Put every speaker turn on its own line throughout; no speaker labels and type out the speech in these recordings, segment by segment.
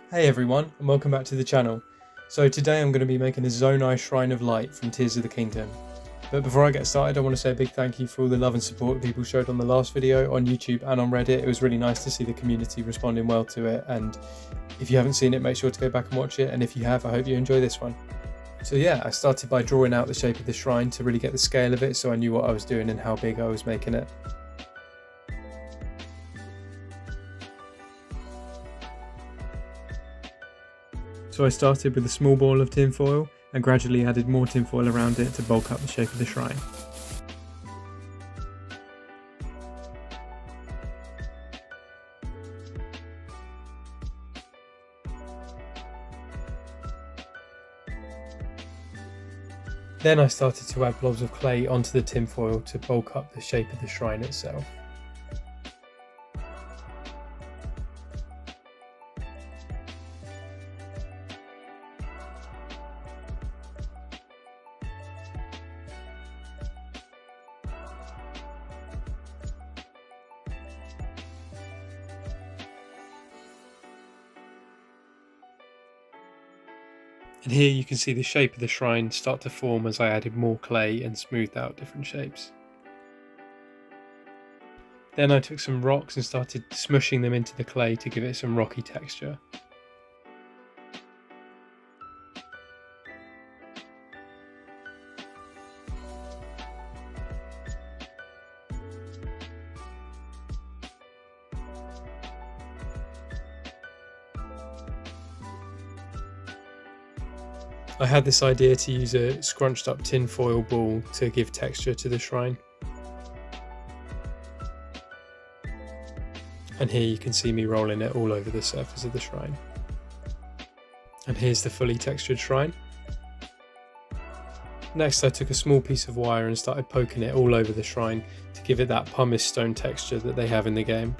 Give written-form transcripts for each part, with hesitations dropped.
Hey everyone, and welcome back to the channel. So today I'm going to be making a Zonai Shrine of Light from Tears of the Kingdom. But before I get started, I want to say a big thank you for all the love and support people showed on the last video on YouTube and on Reddit. It was really nice to see the community responding well to it, and if you haven't seen it, make sure to go back and watch it, and if you have, I hope you enjoy this one. So yeah, I started by drawing out the shape of the shrine to really get the scale of it so I knew what I was doing and how big I was making it. So I started with a small ball of tinfoil and gradually added more tinfoil around it to bulk up the shape of the shrine. Then I started to add blobs of clay onto the tinfoil to bulk up the shape of the shrine itself. And here you can see the shape of the shrine start to form as I added more clay and smoothed out different shapes. Then I took some rocks and started smushing them into the clay to give it some rocky texture. I had this idea to use a scrunched up tin foil ball to give texture to the shrine. And here you can see me rolling it all over the surface of the shrine. And here's the fully textured shrine. Next I took a small piece of wire and started poking it all over the shrine to give it that pumice stone texture that they have in the game.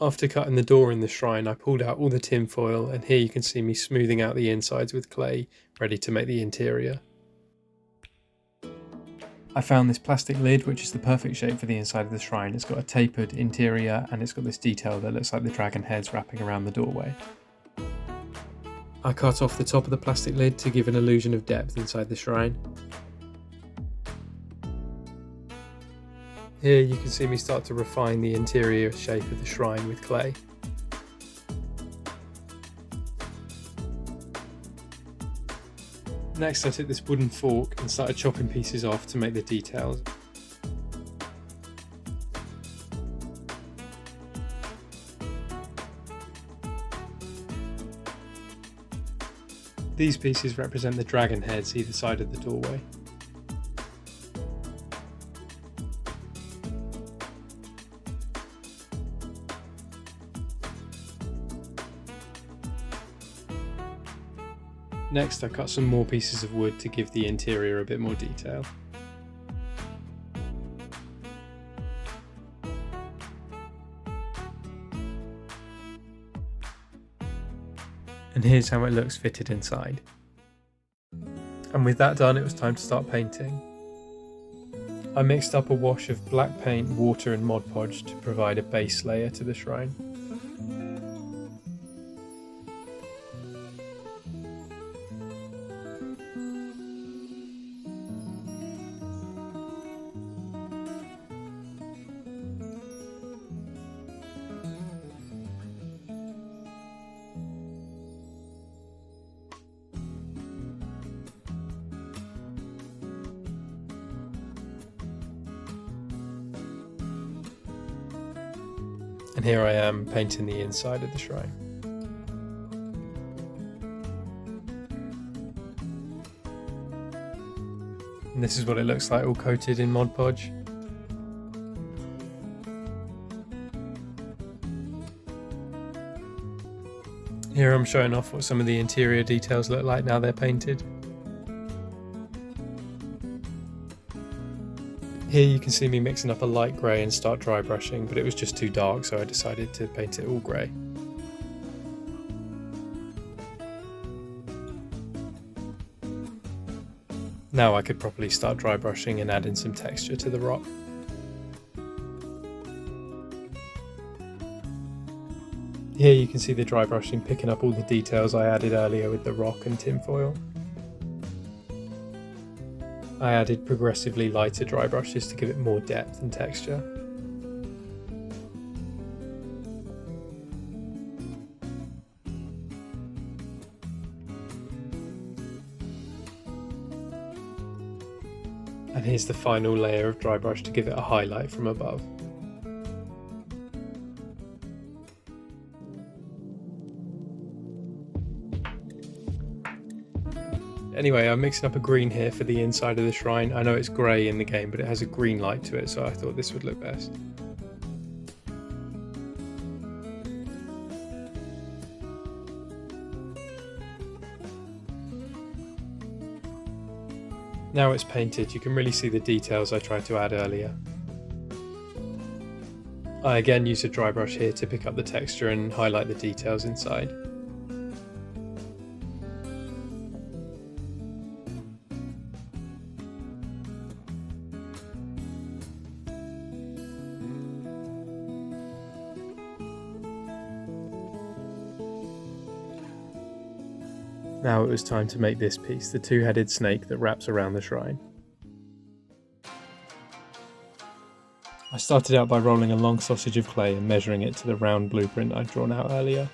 After cutting the door in the shrine, I pulled out all the tin foil, and here you can see me smoothing out the insides with clay, ready to make the interior. I found this plastic lid, which is the perfect shape for the inside of the shrine. It's got a tapered interior and it's got this detail that looks like the dragon heads wrapping around the doorway. I cut off the top of the plastic lid to give an illusion of depth inside the shrine. Here you can see me start to refine the interior shape of the shrine with clay. Next I took this wooden fork and started chopping pieces off to make the details. These pieces represent the dragon heads either side of the doorway. Next I cut some more pieces of wood to give the interior a bit more detail. And here's how it looks fitted inside. And with that done, it was time to start painting. I mixed up a wash of black paint, water and Mod Podge to provide a base layer to the shrine. And here I am painting the inside of the shrine. And this is what it looks like all coated in Mod Podge. Here I'm showing off what some of the interior details look like now they're painted. Here you can see me mixing up a light grey and start dry brushing, but it was just too dark, so I decided to paint it all grey. Now I could properly start dry brushing and add in some texture to the rock. Here you can see the dry brushing picking up all the details I added earlier with the rock and tinfoil. I added progressively lighter dry brushes to give it more depth and texture. And here's the final layer of dry brush to give it a highlight from above. Anyway, I'm mixing up a green here for the inside of the shrine. I know it's grey in the game, but it has a green light to it, so I thought this would look best. Now it's painted, you can really see the details I tried to add earlier. I again used a dry brush here to pick up the texture and highlight the details inside. Now it was time to make this piece, the two-headed snake that wraps around the shrine. I started out by rolling a long sausage of clay and measuring it to the round blueprint I'd drawn out earlier.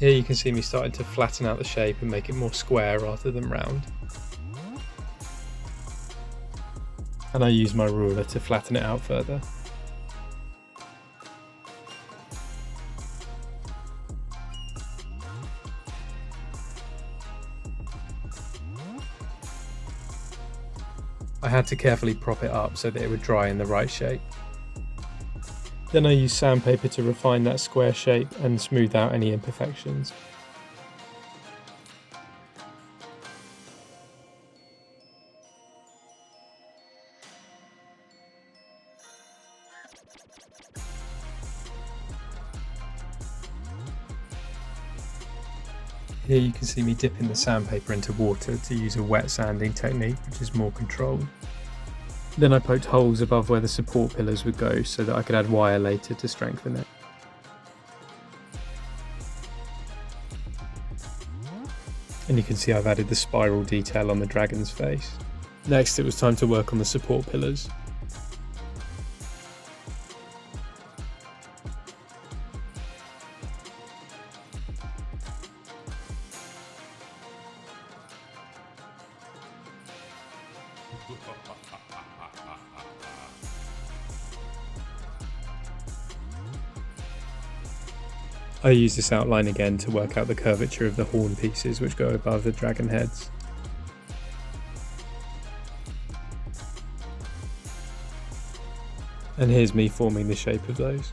Here you can see me starting to flatten out the shape and make it more square rather than round. And I use my ruler to flatten it out further. I had to carefully prop it up so that it would dry in the right shape. Then I use sandpaper to refine that square shape and smooth out any imperfections. Here you can see me dipping the sandpaper into water to use a wet sanding technique, which is more controlled. Then I poked holes above where the support pillars would go so that I could add wire later to strengthen it. And you can see I've added the spiral detail on the dragon's face. Next it was time to work on the support pillars. I use this outline again to work out the curvature of the horn pieces which go above the dragon heads. And here's me forming the shape of those.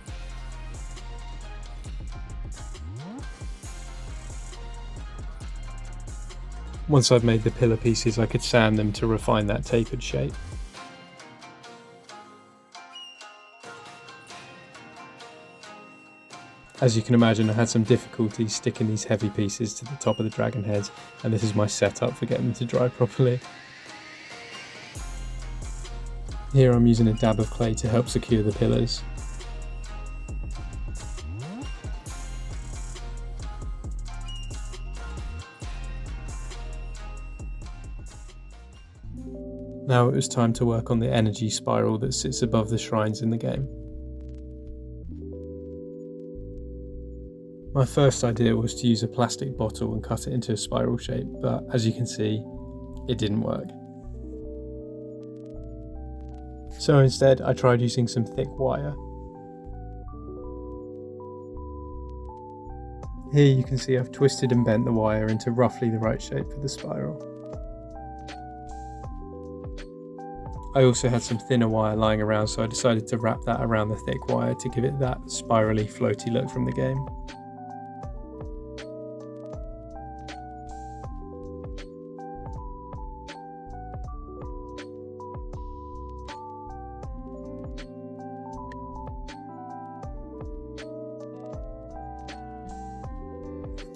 Once I've made the pillar pieces, I could sand them to refine that tapered shape. As you can imagine, I had some difficulty sticking these heavy pieces to the top of the dragon heads, and this is my setup for getting them to dry properly. Here I'm using a dab of clay to help secure the pillars. Now it was time to work on the energy spiral that sits above the shrines in the game. My first idea was to use a plastic bottle and cut it into a spiral shape, but as you can see, it didn't work. So instead, I tried using some thick wire. Here you can see I've twisted and bent the wire into roughly the right shape for the spiral. I also had some thinner wire lying around, so I decided to wrap that around the thick wire to give it that spirally, floaty look from the game.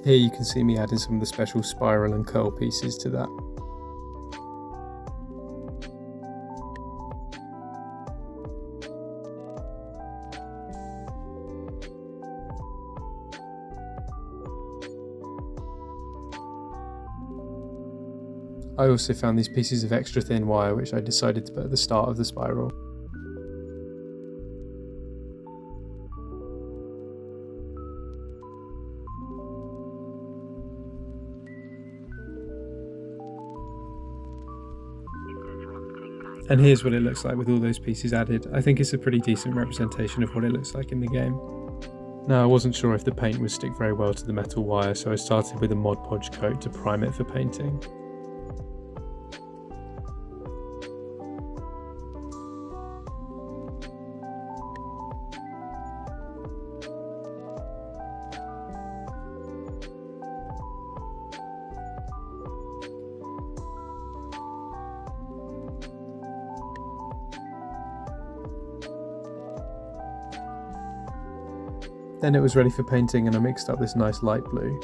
Here you can see me adding some of the special spiral and curl pieces to that. I also found these pieces of extra thin wire which I decided to put at the start of the spiral. And here's what it looks like with all those pieces added. I think it's a pretty decent representation of what it looks like in the game. Now, I wasn't sure if the paint would stick very well to the metal wire, so I started with a Mod Podge coat to prime it for painting. Then it was ready for painting, and I mixed up this nice light blue.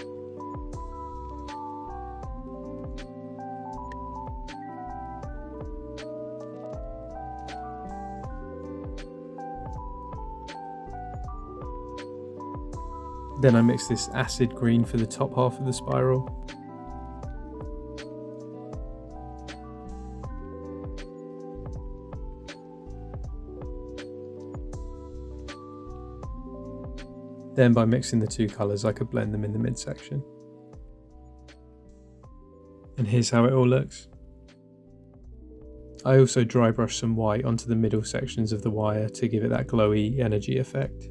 Then I mixed this acid green for the top half of the spiral. Then by mixing the two colours I could blend them in the midsection. And here's how it all looks. I also dry brushed some white onto the middle sections of the wire to give it that glowy energy effect.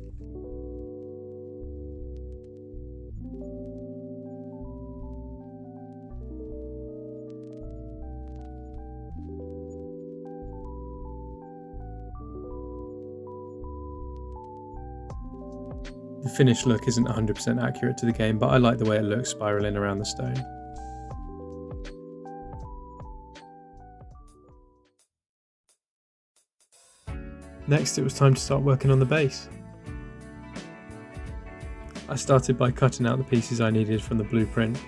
The finished look isn't 100% accurate to the game, but I like the way it looks spiralling around the stone. Next, it was time to start working on the base. I started by cutting out the pieces I needed from the blueprint.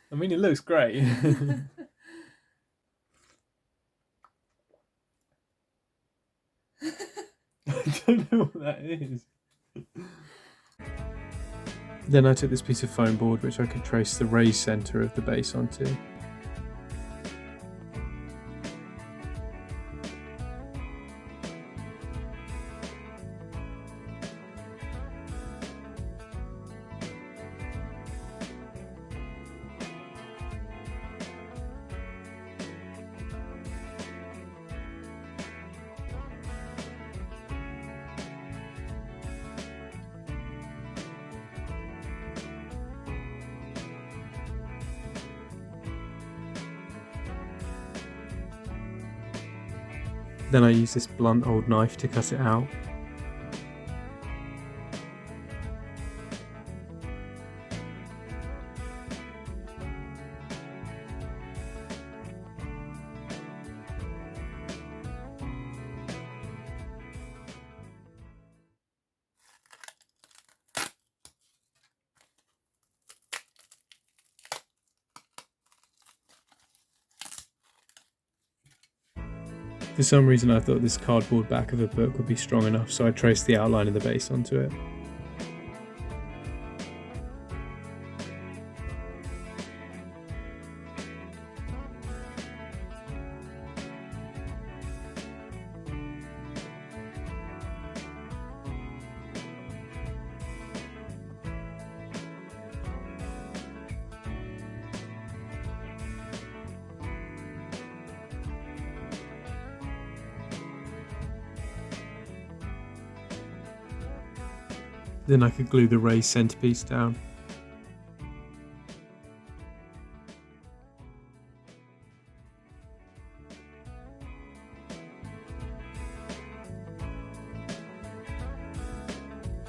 I mean, it looks great. I don't know what that is. Then I took this piece of foam board which I could trace the raised centre of the base onto. Then I used this blunt old knife to cut it out. For some reason I thought this cardboard back of a book would be strong enough, so I traced the outline of the base onto it. Then I could glue the raised centerpiece down.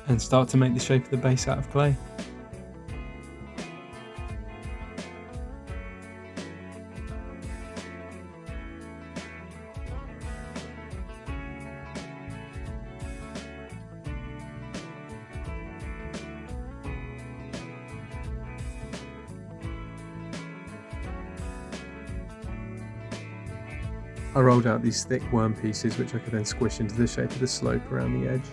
And start to make the shape of the base out of clay. I rolled out these thick worm pieces which I could then squish into the shape of the slope around the edge.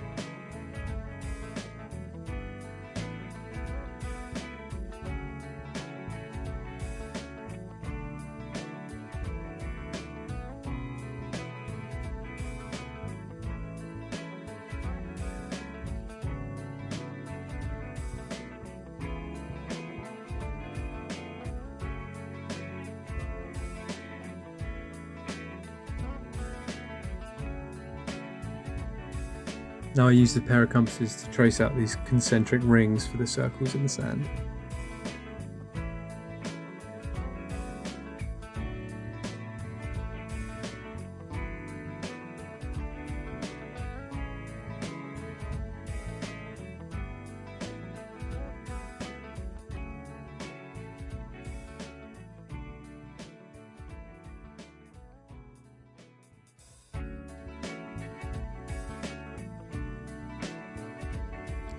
Now I used a pair of compasses to trace out these concentric rings for the circles in the sand.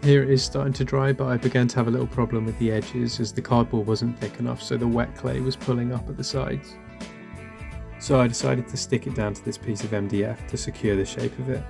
Here it is starting to dry, but I began to have a little problem with the edges as the cardboard wasn't thick enough, so the wet clay was pulling up at the sides. So I decided to stick it down to this piece of MDF to secure the shape of it.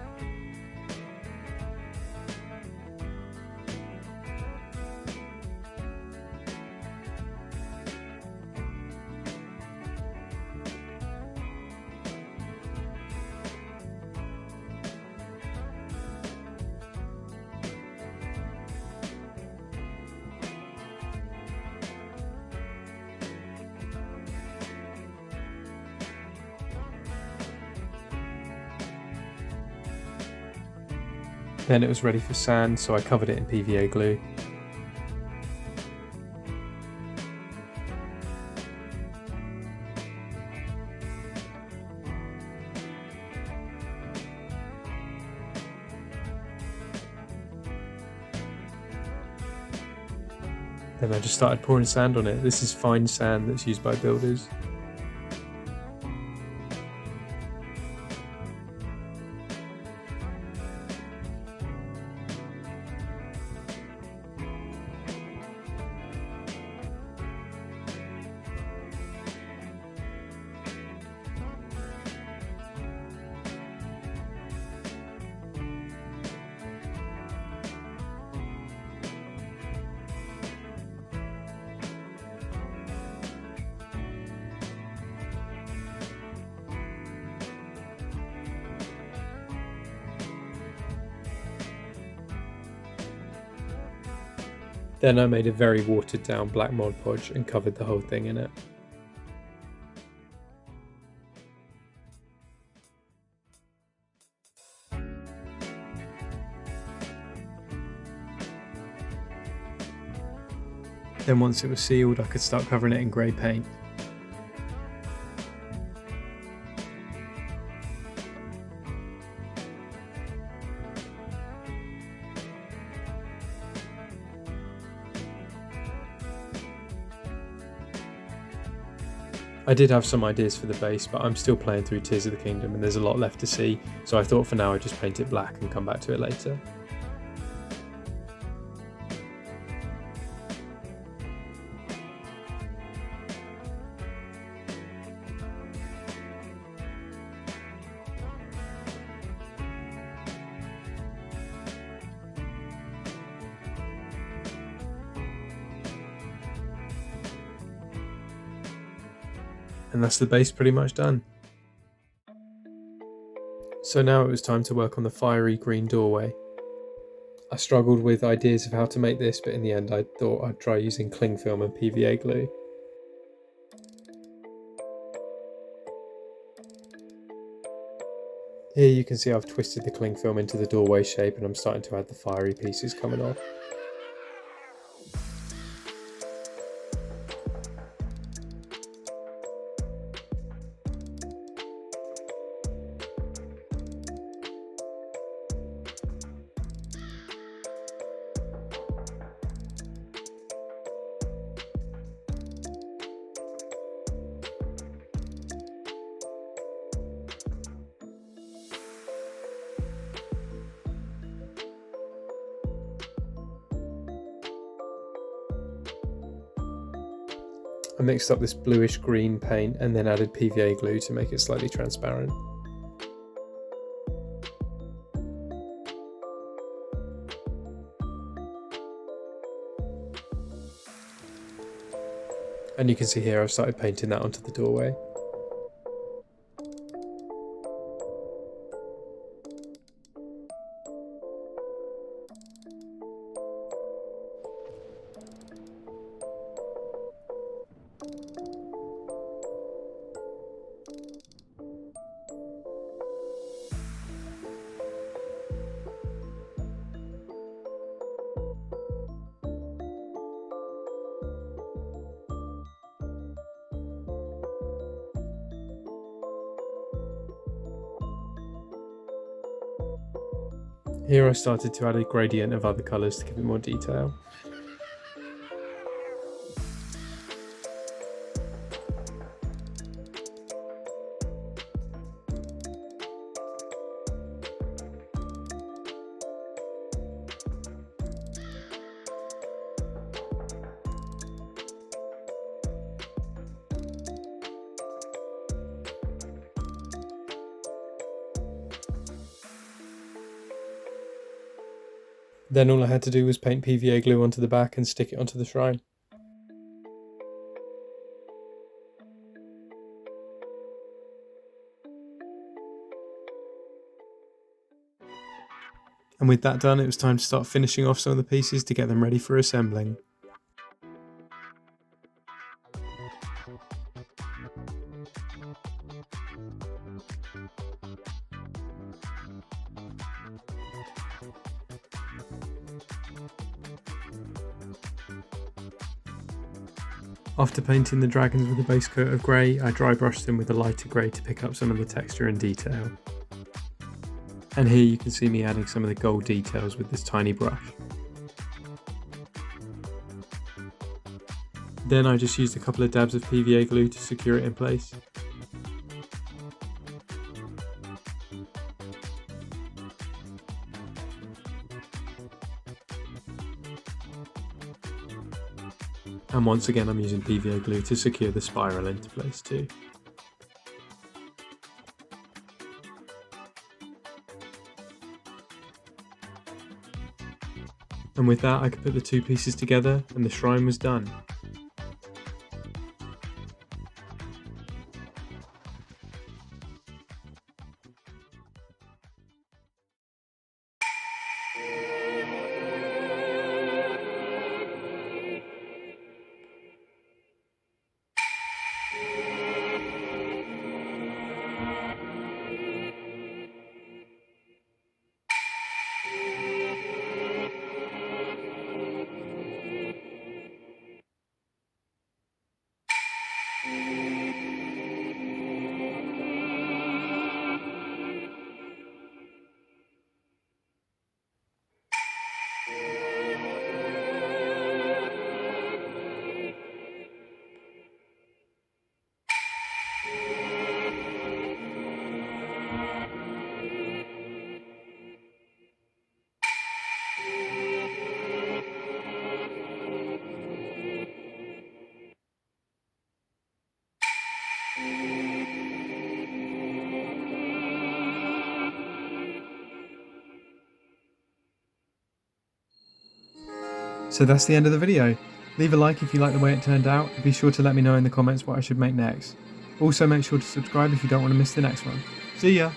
Then it was ready for sand, so I covered it in PVA glue. Then I just started pouring sand on it. This is fine sand that's used by builders. Then I made a very watered down black Mod Podge and covered the whole thing in it. Then once it was sealed, I could start covering it in grey paint. I did have some ideas for the base, but I'm still playing through Tears of the Kingdom and there's a lot left to see, so I thought for now I'd just paint it black and come back to it later. And that's the base pretty much done. So now it was time to work on the fiery green doorway. I struggled with ideas of how to make this, but in the end I thought I'd try using cling film and PVA glue. Here you can see I've twisted the cling film into the doorway shape and I'm starting to add the fiery pieces coming off. I mixed up this bluish green paint and then added PVA glue to make it slightly transparent. And you can see here I've started painting that onto the doorway. Here I started to add a gradient of other colours to give it more detail. Then all I had to do was paint PVA glue onto the back and stick it onto the shrine. And with that done, it was time to start finishing off some of the pieces to get them ready for assembling. After painting the dragons with a base coat of grey, I dry brushed them with a lighter grey to pick up some of the texture and detail. And here you can see me adding some of the gold details with this tiny brush. Then I just used a couple of dabs of PVA glue to secure it in place. And once again I'm using PVA glue to secure the spiral into place too. And with that I could put the two pieces together and the shrine was done. So that's the end of the video. Leave a like if you like the way it turned out, and be sure to let me know in the comments what I should make next. Also make sure to subscribe if you don't want to miss the next one. See ya!